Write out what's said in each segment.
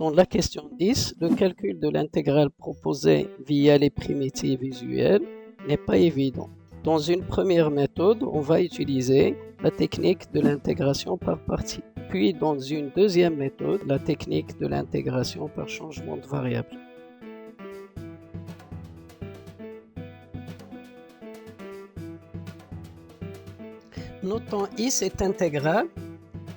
Dans la question 10, le calcul de l'intégrale proposée via les primitives visuelles n'est pas évident. Dans une première méthode, on va utiliser la technique de l'intégration par partie. Puis dans une deuxième méthode, la technique de l'intégration par changement de variable. Notons I cette intégrale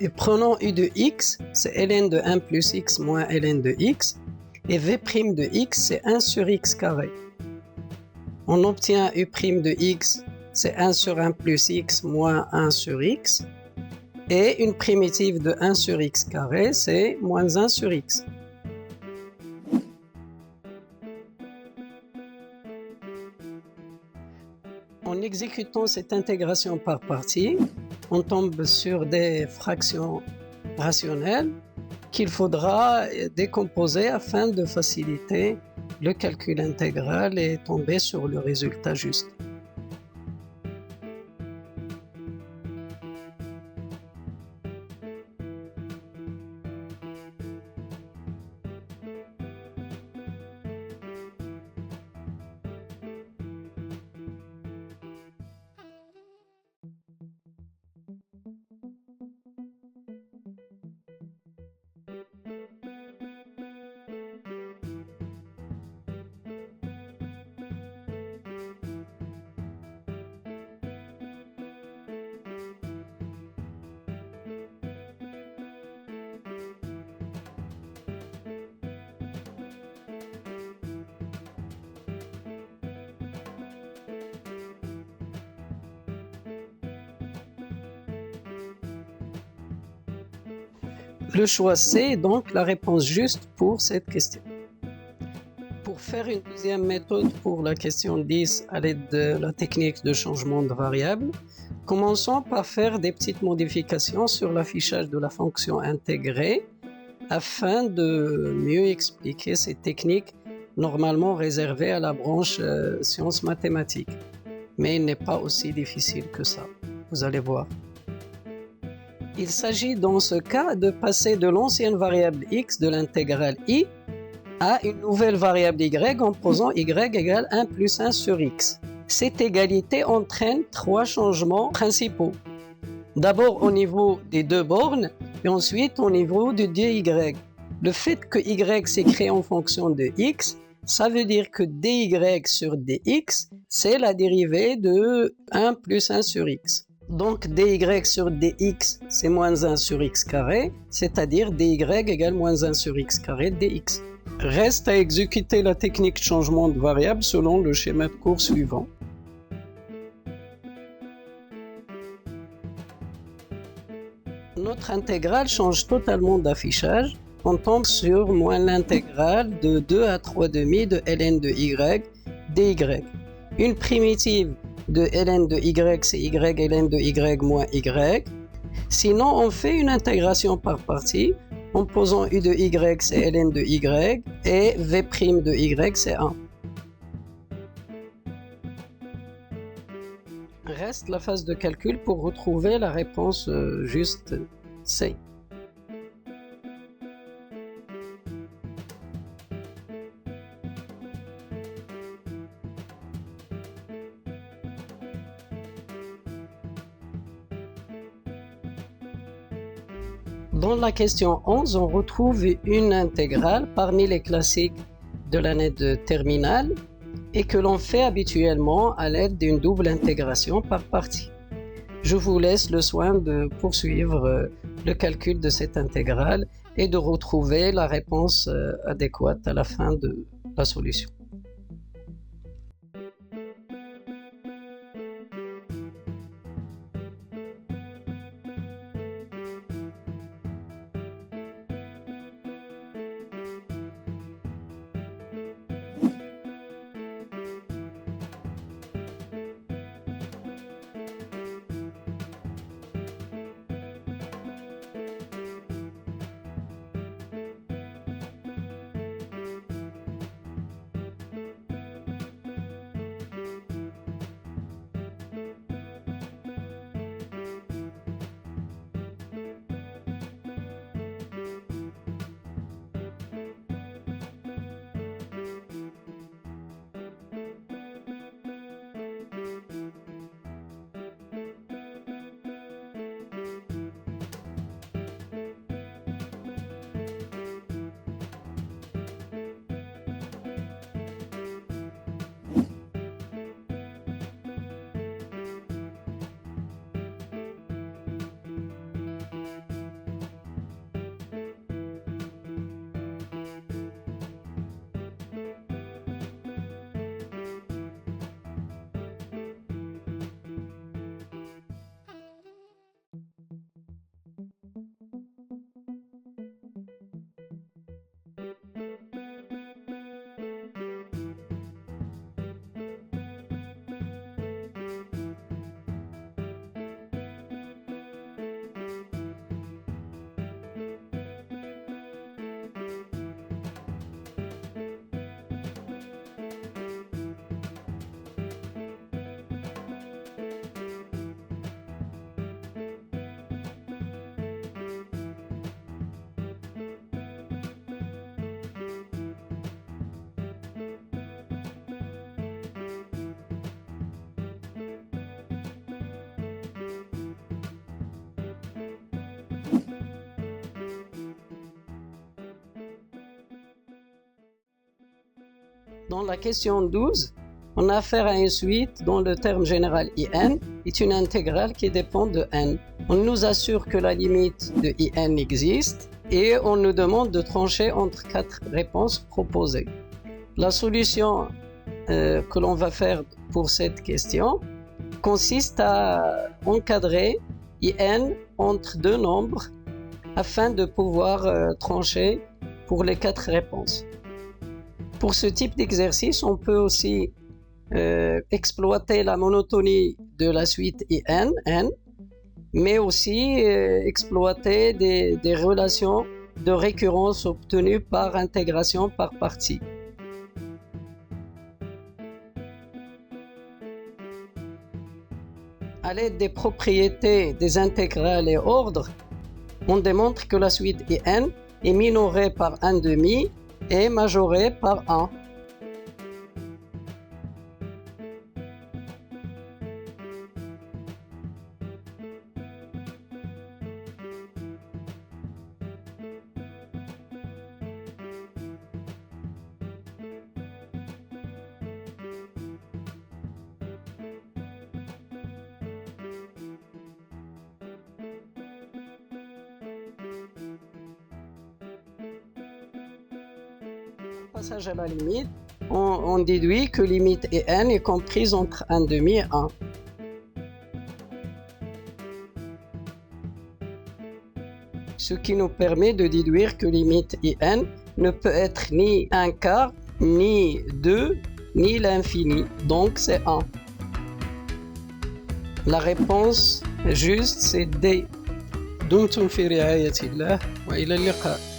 et prenons U de x, c'est ln de 1 plus x moins ln de x, et v' de x, c'est 1 sur x carré. On obtient U' de x, c'est 1 sur 1 plus x moins 1 sur x, et une primitive de 1 sur x carré, c'est moins 1 sur x. En exécutant cette intégration par partie, on tombe sur des fractions rationnelles qu'il faudra décomposer afin de faciliter le calcul intégral et tomber sur le résultat juste. Le choix C est donc la réponse juste pour cette question. Pour faire une deuxième méthode pour la question 10 à l'aide de la technique de changement de variable, commençons par faire des petites modifications sur l'affichage de la fonction intégrée afin de mieux expliquer cette technique normalement réservée à la branche sciences mathématiques. Mais il n'est pas aussi difficile que ça, vous allez voir. Il s'agit dans ce cas de passer de l'ancienne variable x de l'intégrale i à une nouvelle variable y en posant y égale 1 plus 1 sur x. Cette égalité entraîne trois changements principaux. D'abord au niveau des deux bornes et ensuite au niveau de dy. Le fait que y s'écrit en fonction de x, ça veut dire que dy sur dx, c'est la dérivée de 1 plus 1 sur x. Donc dy sur dx, c'est moins 1 sur x carré, c'est-à-dire dy égale moins 1 sur x carré dx. Reste à exécuter la technique de changement de variable selon le schéma de cours suivant. Notre intégrale change totalement d'affichage. On tombe sur moins l'intégrale de 2 à 3 demi de ln de y dy. Une primitive de ln de y, c'est y ln de y moins y. Sinon, on fait une intégration par partie en posant u de y, c'est ln de y, et v' de y, c'est 1. Reste la phase de calcul pour retrouver la réponse juste C. Dans la question 11, on retrouve une intégrale parmi les classiques de l'année de terminale et que l'on fait habituellement à l'aide d'une double intégration par partie. Je vous laisse le soin de poursuivre le calcul de cette intégrale et de retrouver la réponse adéquate à la fin de la solution. Dans la question 12, on a affaire à une suite dont le terme général IN est une intégrale qui dépend de n. On nous assure que la limite de IN existe et on nous demande de trancher entre 4 réponses proposées. La solution que l'on va faire pour cette question consiste à encadrer IN entre 2 nombres afin de pouvoir trancher pour les 4 réponses. Pour ce type d'exercice, on peut aussi exploiter la monotonie de la suite IN, N, mais aussi exploiter des relations de récurrence obtenues par intégration par partie. À l'aide des propriétés des intégrales et ordres, on démontre que la suite IN est minorée par 1/2 et majorée par 1. Passage à la limite, on déduit que limite IN est comprise entre 1/2 et 1. Ce qui nous permet de déduire que limite IN ne peut être ni 1/4, ni 2, ni l'infini, donc c'est 1. La réponse juste c'est D. دمتم في رعاية الله وإلى اللقاء.